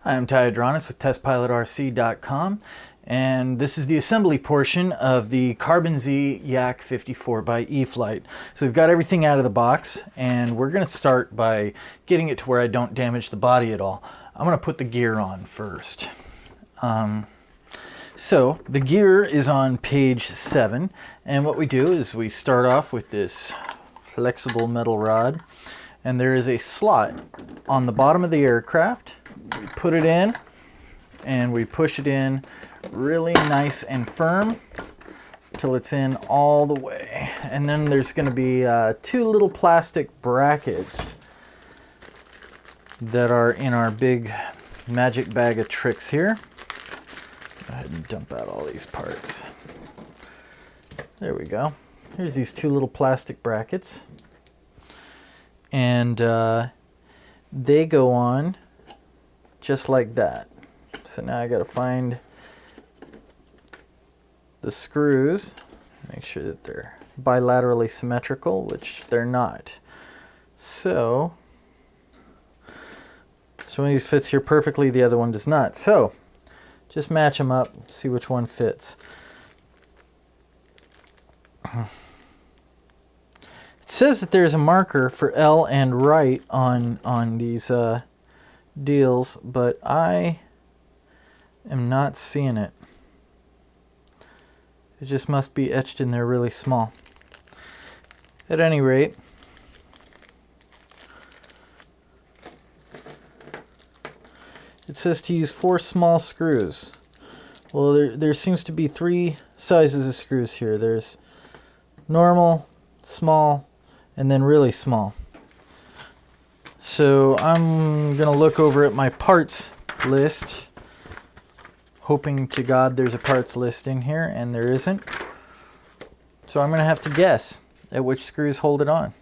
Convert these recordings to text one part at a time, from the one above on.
Hi, I'm Ty Adronis with TestPilotRC.com, and this is the assembly portion of the Carbon Z Yak 54 by E-flite. So we've got everything out of the box, and we're going to start by getting it to where I don't damage the body at all. I'm going to put the gear on first. So the gear is on page 7, and what we do is we start off with this flexible metal rod, and there is a slot on the bottom of the aircraft. We put it in and we push it in really nice and firm till it's in all the way. And then there's going to be two little plastic brackets that are in our big magic bag of tricks here. Go ahead and dump out all these parts. There we go. Here's these two little plastic brackets. And they go on just like that. So now I got to find the screws, make sure that they're bilaterally symmetrical, which they're not. So one of these fits here perfectly, the other one does not. So just match them up, see which one fits. It says that there's a marker for L and right on these deals, but I am not seeing it. It just must be etched in there really small. At any rate, it says to use 4 small screws. Well, there seems to be 3 sizes of screws here. There's normal, small, and then really small. So I'm going to look over at my parts list, hoping to God there's a parts list in here, and there isn't. So I'm going to have to guess at which screws hold it on.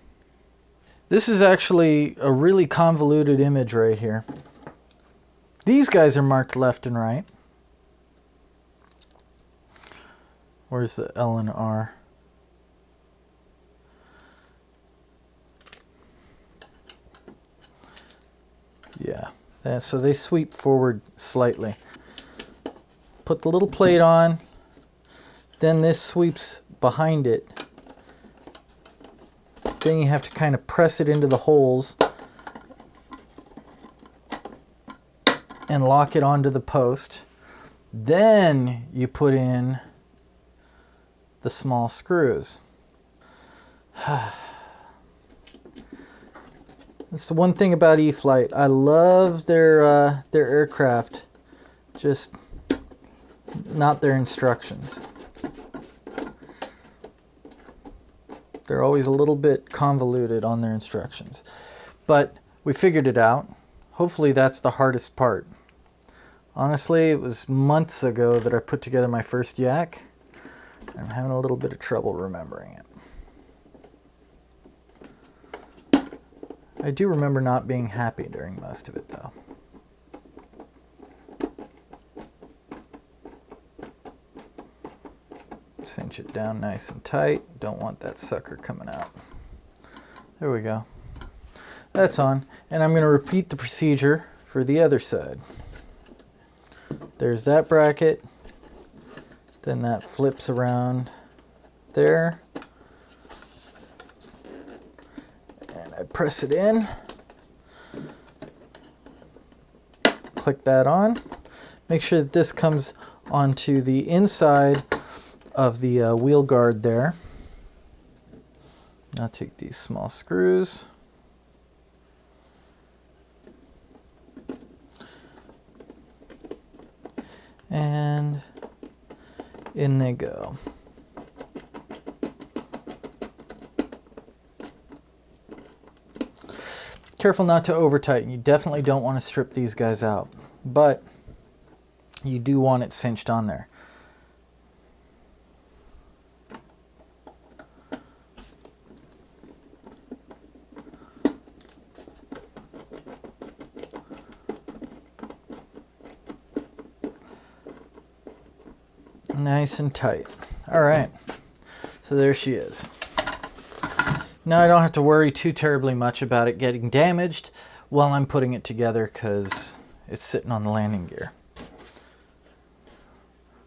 This is actually a really convoluted image right here. These guys are marked left and right. Where's the L and R? Yeah, so they sweep forward slightly. Put the little plate on, then this sweeps behind it. Then you have to kind of press it into the holes and lock it onto the post. Then you put in the small screws. That's the one thing about E-flite. I love their aircraft, just not their instructions. They're always a little bit convoluted on their instructions. But we figured it out. Hopefully that's the hardest part. Honestly, it was months ago that I put together my first yak. I'm having a little bit of trouble remembering it. I do remember not being happy during most of it, though. Cinch it down nice and tight. Don't want that sucker coming out. There we go. That's on. And I'm going to repeat the procedure for the other side. There's that bracket. Then that flips around there. I press it in, click that on, make sure that this comes onto the inside of the wheel guard there. Now take these small screws, and in they go. Careful not to over tighten. You definitely don't want to strip these guys out, but you do want it cinched on there. Nice and tight. All right, so there she is. Now I don't have to worry too terribly much about it getting damaged while I'm putting it together, because it's sitting on the landing gear.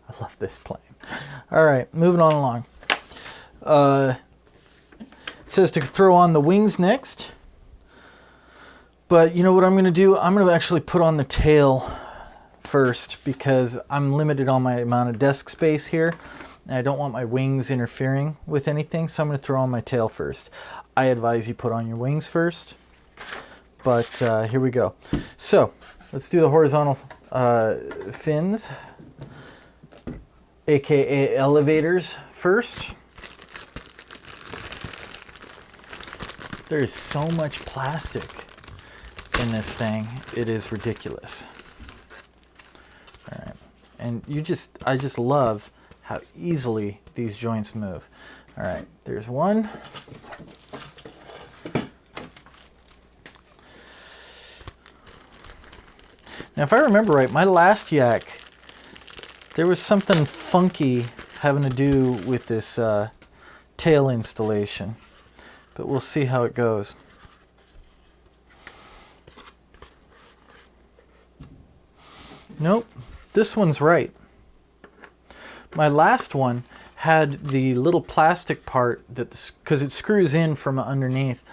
I love this plane. All right, moving on along. It says to throw on the wings next. But you know what I'm going to do? I'm going to actually put on the tail first because I'm limited on my amount of desk space here. And I don't want my wings interfering with anything, so I'm going to throw on my tail first. I advise you put on your wings first. But here we go. So let's do the horizontal fins, aka elevators, first. There is so much plastic in this thing, it is ridiculous. All right, and I just love how easily these joints move. All right, there's one. Now, if I remember right, my last yak, there was something funky having to do with this tail installation, but we'll see how it goes. Nope, this one's right. My last one had the little plastic part that, because it screws in from underneath.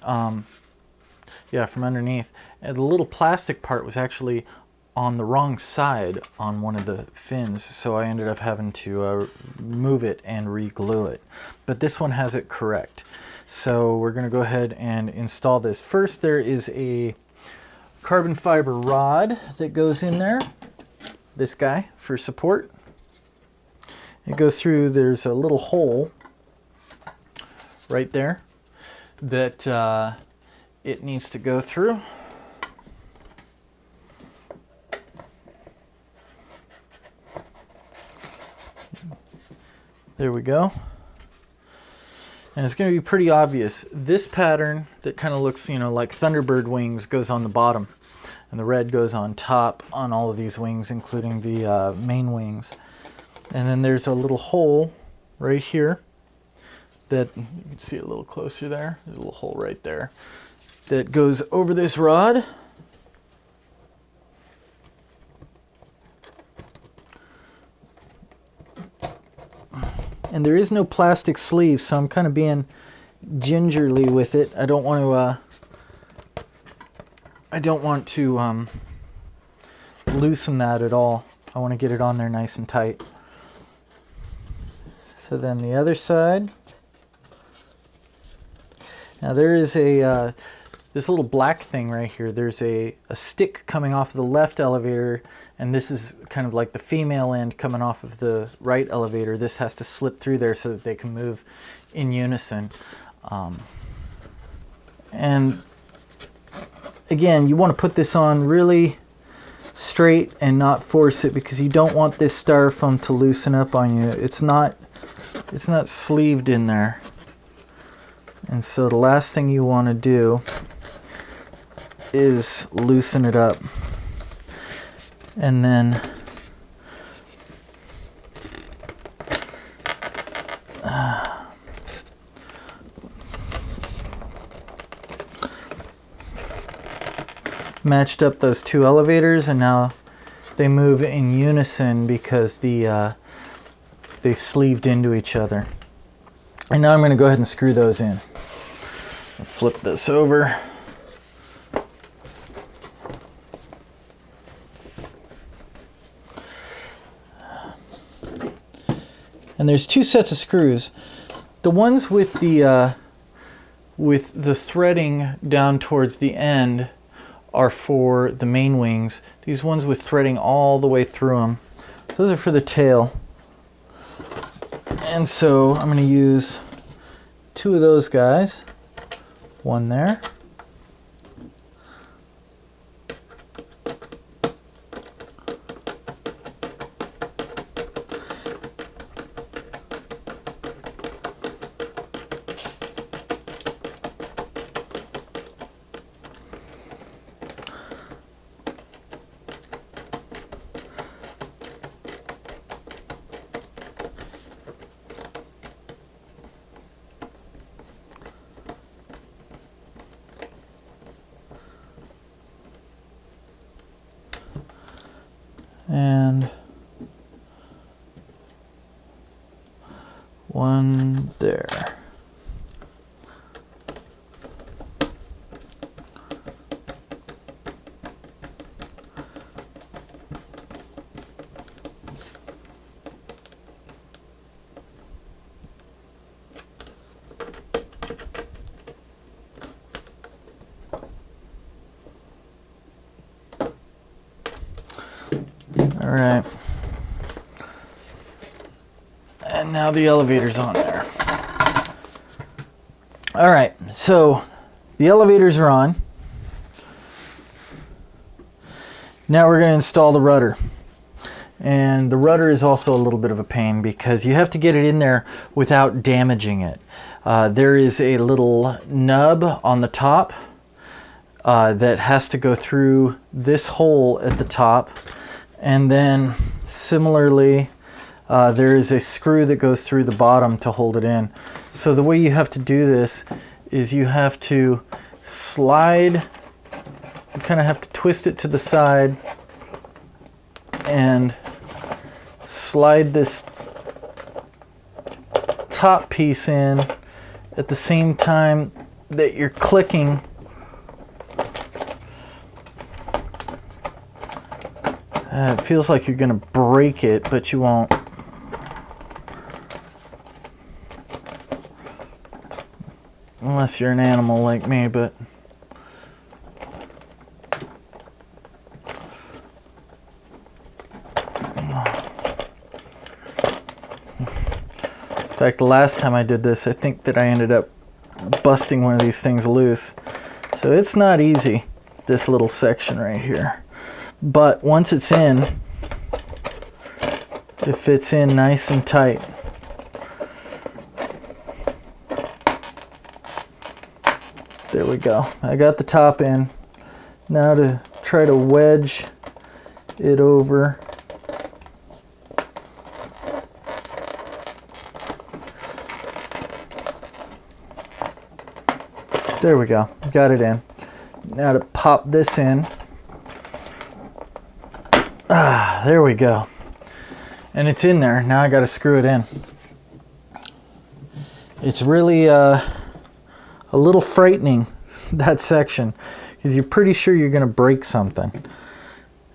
Yeah, from underneath. And the little plastic part was actually on the wrong side on one of the fins, so I ended up having to move it and re-glue it. But this one has it correct. So we're going to go ahead and install this. First, there is a carbon fiber rod that goes in there. This guy for support. It goes through, there's a little hole right there that it needs to go through. There we go. And it's going to be pretty obvious. This pattern that kind of looks, you know, like Thunderbird wings goes on the bottom. And the red goes on top on all of these wings, including the main wings. And then there's a little hole right here that, you can see it a little closer there. There's a little hole right there that goes over this rod. And there is no plastic sleeve, so I'm kind of being gingerly with it. I don't want to loosen that at all. I want to get it on there nice and tight. So then the other side. Now there is a this little black thing right here. There's a stick coming off the left elevator, and this is kind of like the female end coming off of the right elevator. This has to slip through there so that they can move in unison. And again, you want to put this on really straight and not force it, because you don't want this styrofoam to loosen up on you. It's not sleeved in there. And so the last thing you want to do is loosen it up. And then matched up those two elevators, and now they move in unison because they've sleeved into each other. And now I'm going to go ahead and screw those in. Flip this over. And there's two sets of screws. The ones with the threading down towards the end are for the main wings. These ones with threading all the way through them, those are for the tail. And so I'm going to use two of those guys. One there. and one there. All right. And now the elevator's on there. All right, so the elevators are on. Now we're going to install the rudder. And the rudder is also a little bit of a pain because you have to get it in there without damaging it. There is a little nub on the top that has to go through this hole at the top. And then similarly, there is a screw that goes through the bottom to hold it in. So the way you have to do this is you have to slide, you kind of have to twist it to the side and slide this top piece in at the same time that you're clicking. It feels like you're going to break it, but you won't. Unless you're an animal like me, but... In fact, the last time I did this, I think that I ended up busting one of these things loose. So it's not easy, this little section right here. But once it's in, it fits in nice and tight. There we go. I got the top in. Now to try to wedge it over. There we go. Got it in. Now to pop this in. There we go. And it's in there. Now I got to screw it in. It's really a little frightening, that section, because you're pretty sure you're going to break something.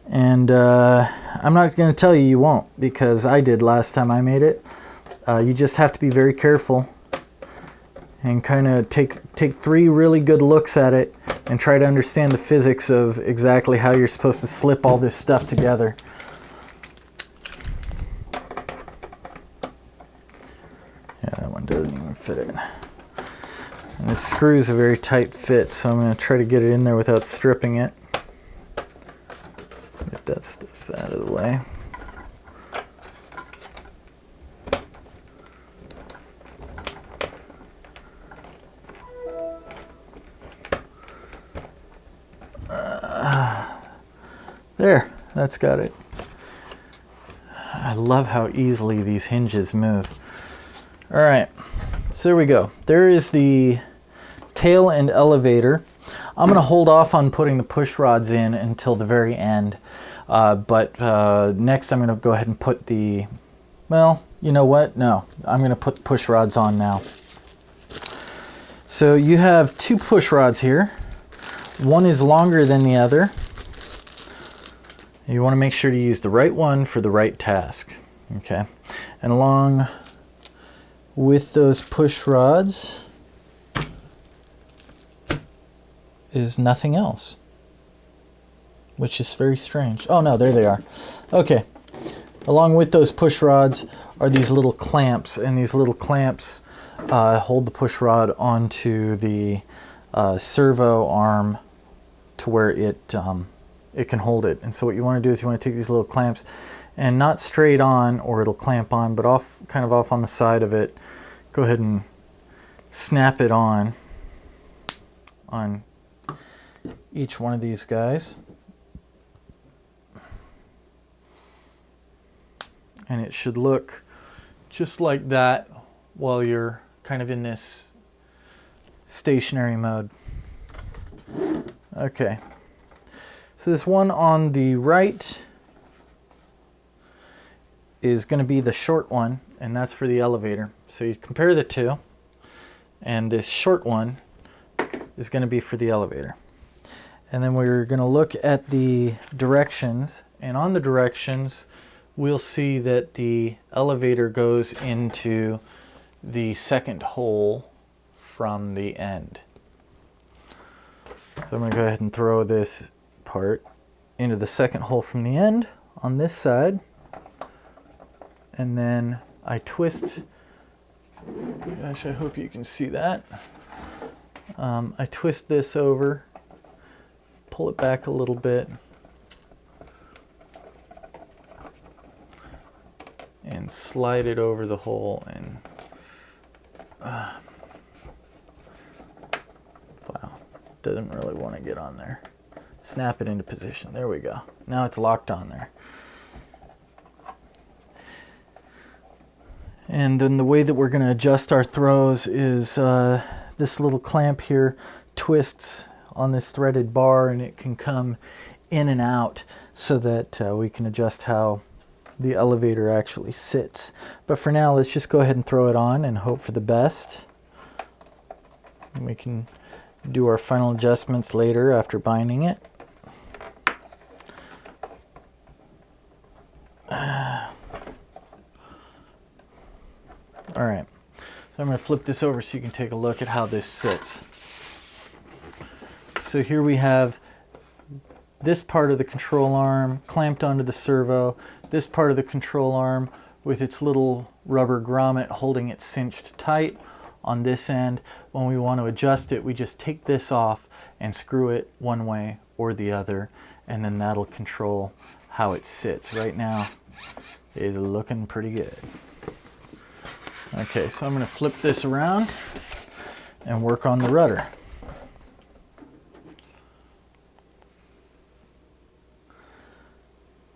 And I'm not going to tell you won't, because I did last time I made it. You just have to be very careful and kind of take 3 really good looks at it and try to understand the physics of exactly how you're supposed to slip all this stuff together. Yeah, that one doesn't even fit it. And this screw's a very tight fit, so I'm going to try to get it in there without stripping it. Get that stuff out of the way. There, that's got it. I love how easily these hinges move. All right, so there we go. There is the tail and elevator. I'm going to hold off on putting the push rods in until the very end. But next I'm going to go ahead and put the, well, you know what? No, I'm going to put the push rods on now. So you have 2 push rods here. One is longer than the other. You want to make sure to use the right one for the right task. Okay, and along with those push rods is nothing else, which is very strange. Oh no, there they are. Okay, along with those push rods are these little clamps, and these little clamps hold the push rod onto the servo arm to where it can hold it. And so what you want to do is you want to take these little clamps and not straight on, or it'll clamp on, but off, kind of off on the side of it. Go ahead and snap it on each one of these guys. And it should look just like that while you're kind of in this stationary mode. Okay. So this one on the right is going to be the short one, and that's for the elevator. So you compare the two, and this short one is going to be for the elevator. And then we're going to look at the directions, and on the directions we'll see that the elevator goes into the second hole from the end. So I'm going to go ahead and throw this part into the second hole from the end on this side, and then I twist. Gosh, I hope you can see that. I twist this over, pull it back a little bit, and slide it over the hole, and wow, doesn't really want to get on there. Snap it into position. There we go. Now it's locked on there. And then the way that we're going to adjust our throws is this little clamp here twists on this threaded bar, and it can come in and out so that we can adjust how the elevator actually sits. But for now, let's just go ahead and throw it on and hope for the best. We can do our final adjustments later after binding it. All right, so I'm going to flip this over so you can take a look at how this sits. So here we have this part of the control arm clamped onto the servo, this part of the control arm with its little rubber grommet holding it cinched tight on this end. When we want to adjust it, we just take this off and screw it one way or the other, and then that'll control how it sits. Right now, it is looking pretty good. Okay, so I'm going to flip this around and work on the rudder.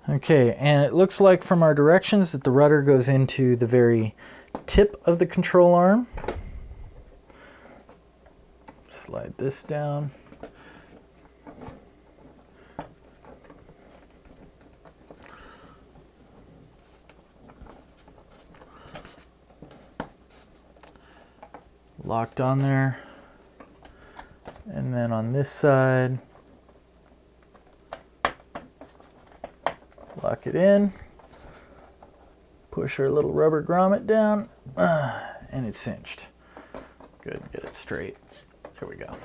Okay, and it looks like from our directions that the rudder goes into the very tip of the control arm. Slide this down. Locked on there. And then on this side, lock it in, push our little rubber grommet down, and it's cinched. Good, get it straight. There we go.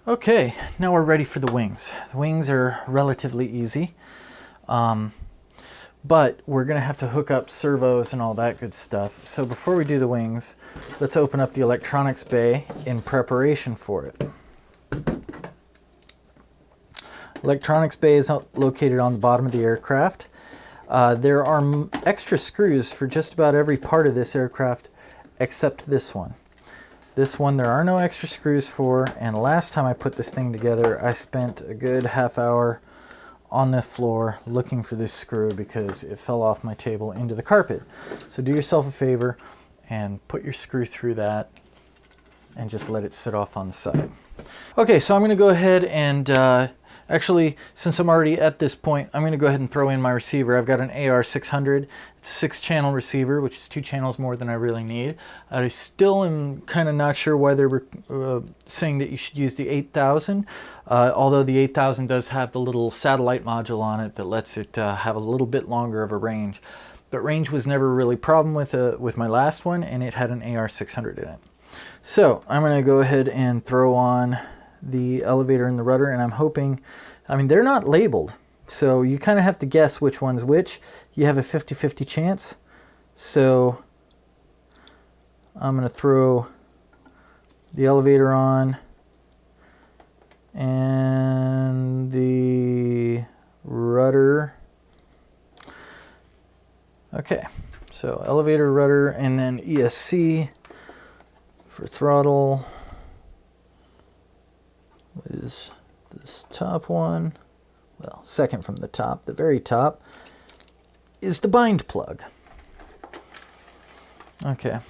Okay, now we're ready for the wings. The wings are relatively easy, but we're going to have to hook up servos and all that good stuff. So before we do the wings, let's open up the electronics bay in preparation for it. Electronics bay is located on the bottom of the aircraft. There are extra screws for just about every part of this aircraft except this one. This one there are no extra screws for, and last time I put this thing together I spent a good half hour on the floor looking for this screw because it fell off my table into the carpet. So do yourself a favor and put your screw through that and just let it sit off on the side. Okay, so I'm going to go ahead and actually, since I'm already at this point, I'm going to go ahead and throw in my receiver. I've got an AR600. It's a 6-channel receiver, which is 2 channels more than I really need. I still am kind of not sure why they're saying that you should use the 8000, although the 8000 does have the little satellite module on it that lets it have a little bit longer of a range. But range was never really a problem with my last one, and it had an AR600 in it. So I'm going to go ahead and throw on the elevator and the rudder, and I'm hoping, I mean, they're not labeled, so you kind of have to guess which one's which. You have a 50-50 chance. So I'm going to throw the elevator on and the rudder. Okay, so elevator, rudder, and then ESC for throttle is this top one. Well, second from the top, the very top is the bind plug. Okay.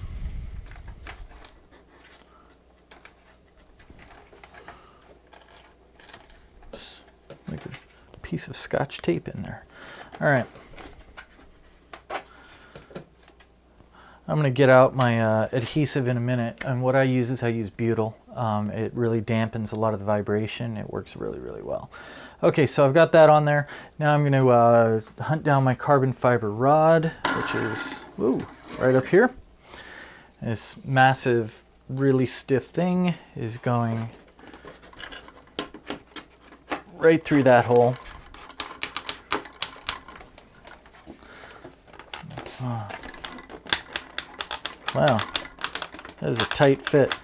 Make a piece of Scotch tape in there. All right. I'm going to get out my adhesive in a minute, and what I use is I use butyl. It really dampens a lot of the vibration. It works really, really well. Okay, so I've got that on there. Now I'm going to hunt down my carbon fiber rod, which is right up here. This massive, really stiff thing is going right through that hole. Wow, that is a tight fit.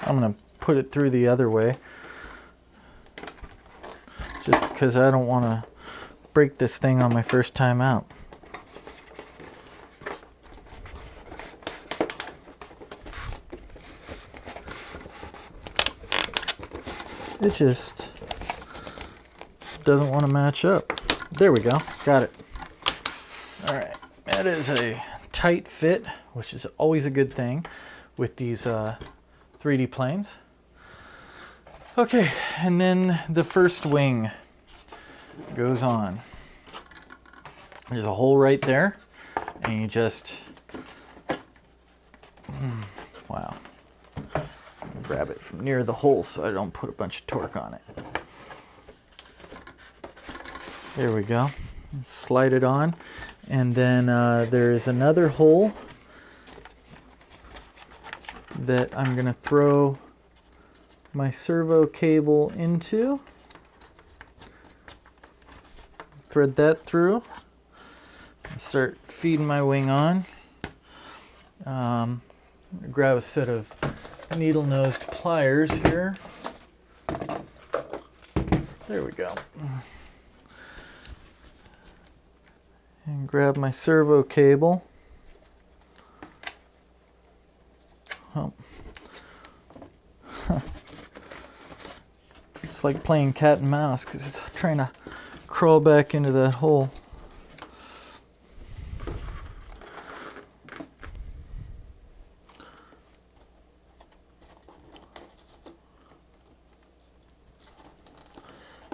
I'm going to put it through the other way, just because I don't want to break this thing on my first time out. It just doesn't want to match up. There we go, got it. All right. That is a tight fit, which is always a good thing with these 3D planes. Okay, and then the first wing goes on. There's a hole right there, and you just, wow. Grab it from near the hole so I don't put a bunch of torque on it. There we go. Slide it on. And then there's another hole that I'm going to throw my servo cable into. Thread that through. Start feeding my wing on. Grab a set of needle-nosed pliers here. There we go. And grab my servo cable. Oh. It's like playing cat and mouse because it's trying to crawl back into that hole.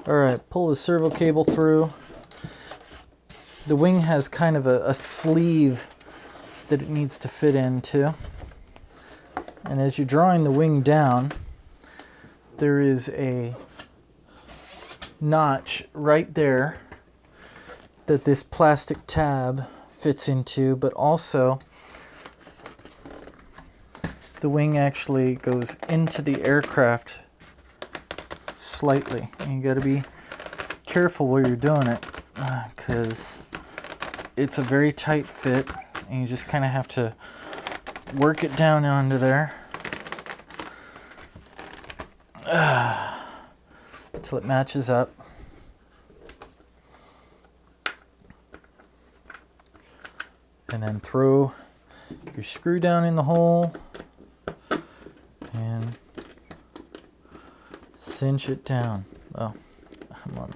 All right, pull the servo cable through. The wing has kind of a sleeve that it needs to fit into. And as you're drawing the wing down, there is a notch right there that this plastic tab fits into, but also the wing actually goes into the aircraft slightly. And you got to be careful where you're doing it because it's a very tight fit, and you just kind of have to work it down onto there until it matches up. And then throw your screw down in the hole and cinch it down. Oh, I'm on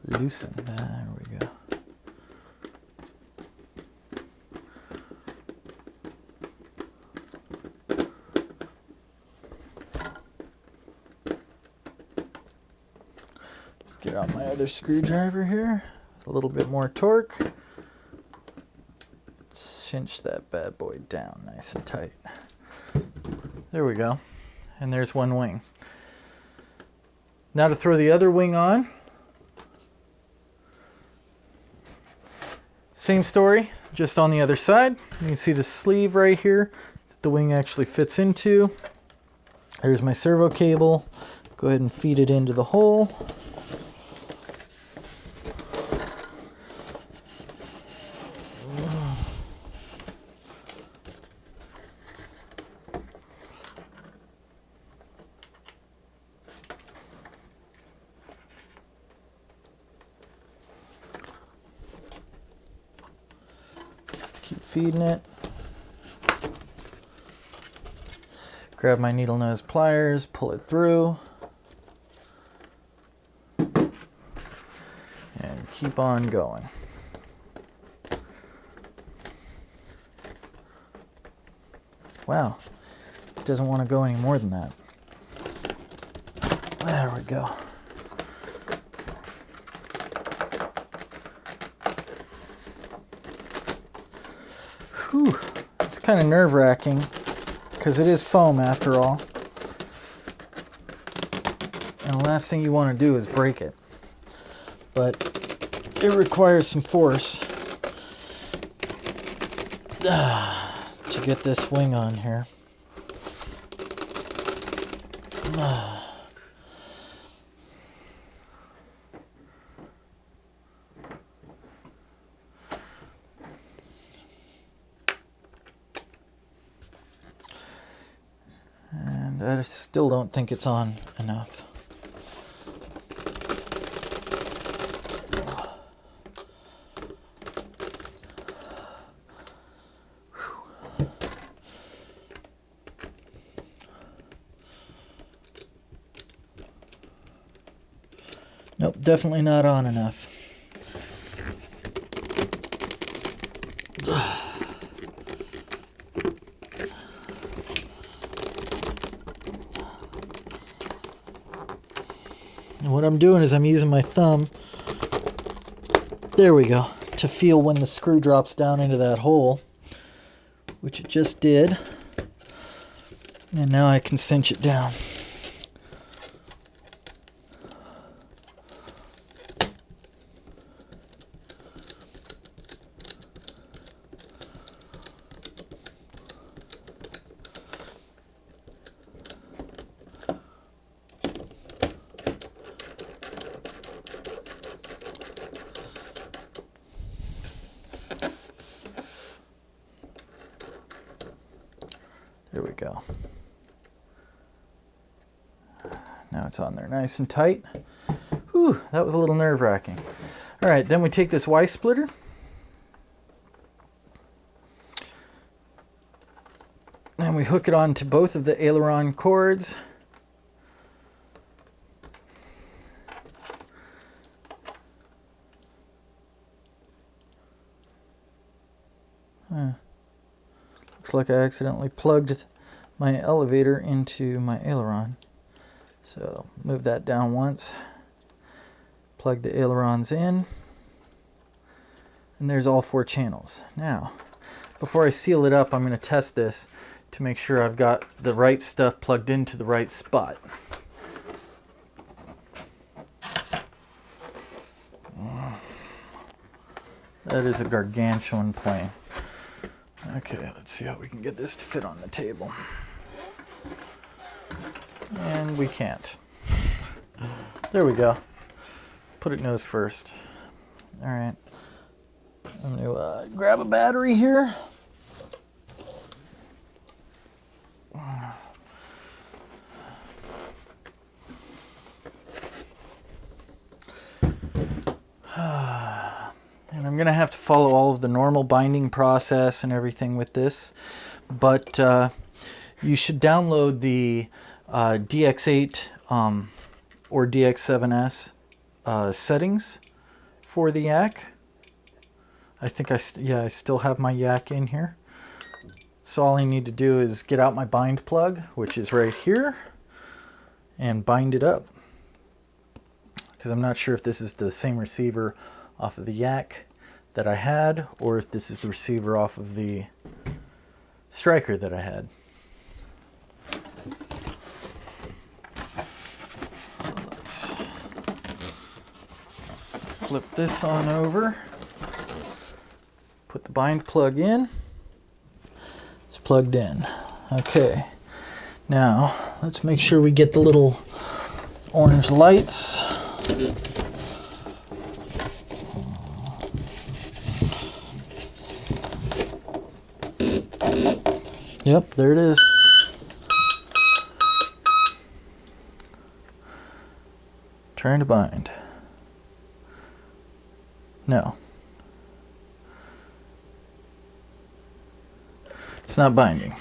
loosen. There we go. Get out my other screwdriver here. A little bit more torque. Cinch that bad boy down nice and tight. There we go. And there's one wing. Now to throw the other wing on. Same story, just on the other side. You can see the sleeve right here that the wing actually fits into. There's my servo cable. Go ahead and feed it into the hole. Keep feeding it. Grab my needle nose pliers, pull it through, and keep on going. Wow, it doesn't want to go any more than that. There we go. Whew, it's kind of nerve-wracking because it is foam after all. And the last thing you want to do is break it. But it requires some force to get this wing on here. And I still don't think it's on enough. Nope, definitely not on enough. And what I'm doing is I'm using my thumb, there we go, to feel when the screw drops down into that hole, which it just did. And now I can cinch it down. There we go. Now it's on there nice and tight. Whew, that was a little nerve-wracking. All right, then we take this Y-splitter. And we hook it onto both of the aileron cords. Looks like I accidentally plugged my elevator into my aileron. So move that down once, plug the ailerons in, and there's all 4 channels. Now, before I seal it up, I'm going to test this to make sure I've got the right stuff plugged into the right spot. That is a gargantuan plane. Okay, let's see how we can get this to fit on the table. And we can't. There we go. Put it nose first. All right. I'm going to grab a battery here. And I'm going to have to follow all of the normal binding process and everything with this, but you should download the DX8 or DX7S settings for the yak. I think I still have my yak in here. So all I need to do is get out my bind plug, which is right here, and bind it up. Because I'm not sure if this is the same receiver off of the yak that I had, or if this is the receiver off of the striker that I had. Let's flip this on over. Put the bind plug in. It's plugged in. Okay. Now, let's make sure we get the little orange lights. Yep, there it is. Trying to bind. No. It's not binding.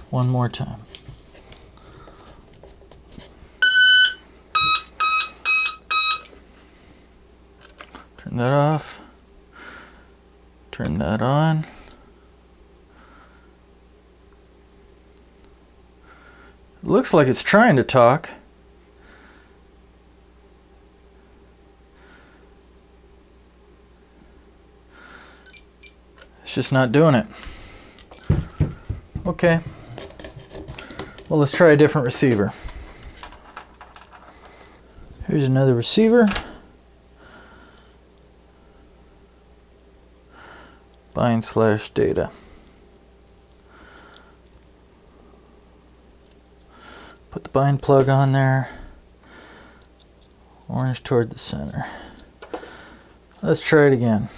One more time. Turn that off. Turn that on. It looks like it's trying to talk. just not doing it. Okay. Well, let's try a different receiver. Here's another receiver. Bind/data. Put the bind plug on there. Orange toward the center. Let's try it again.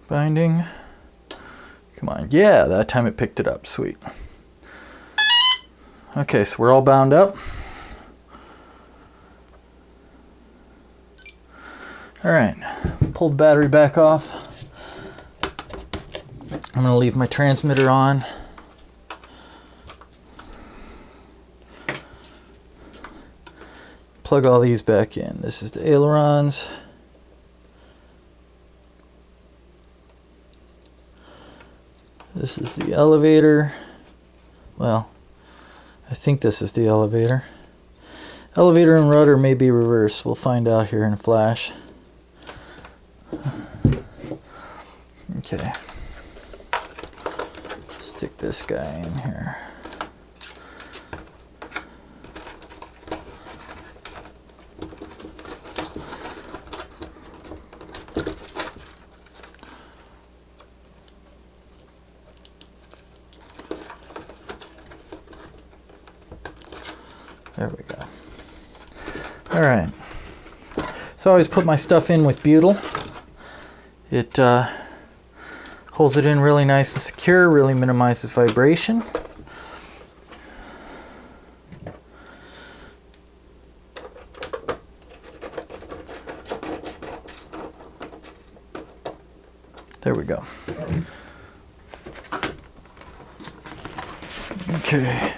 Binding. Come on. Yeah, that time it picked it up. Sweet. Okay, so we're all bound up. All right. Pull the battery back off. I'm going to leave my transmitter on. Plug all these back in. This is the ailerons. This is the elevator. Well, I think this is the elevator. Elevator and rudder may be reversed. We'll find out here in a flash. Okay. Stick this guy in here. There we go. All right. So I always put my stuff in with butyl. It holds it in really nice and secure, really minimizes vibration. There we go. Okay.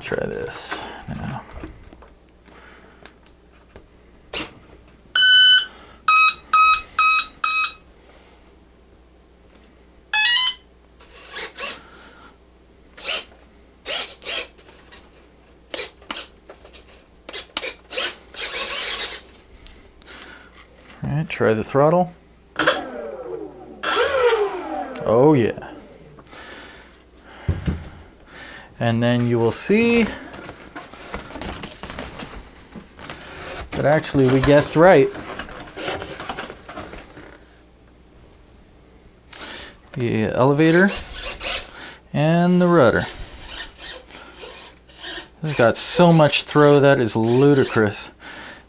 Try this now. All right, try the throttle. Oh yeah. And then you will see that actually we guessed right. The elevator and the rudder. It's got so much throw that is ludicrous.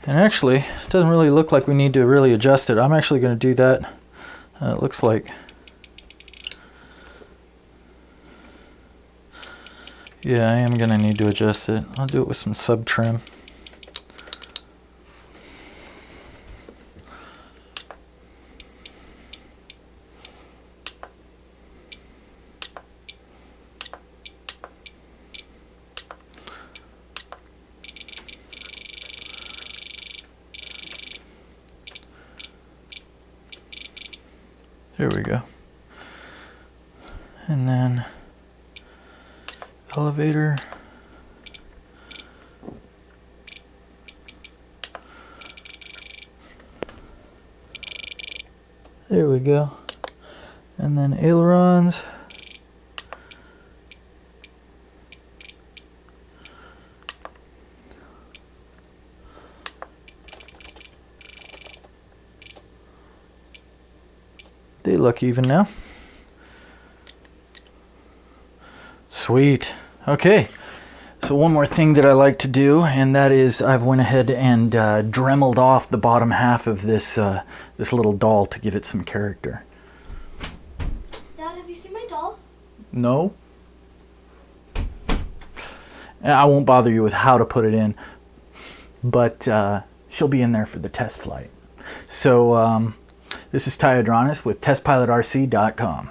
And actually, it doesn't really look like we need to really adjust it. I'm actually going to do that. It looks like. Yeah, I am going to need to adjust it. I'll do it with some sub trim. There we go. And then elevator. There we go. And then ailerons. They look even now. Sweet. Okay. So one more thing that I like to do, and that is I've went ahead and dremeled off the bottom half of this this little doll to give it some character. Dad, have you seen my doll? No. I won't bother you with how to put it in. but she'll be in there for the test flight. So this is Ty Adranis with testpilotrc.com.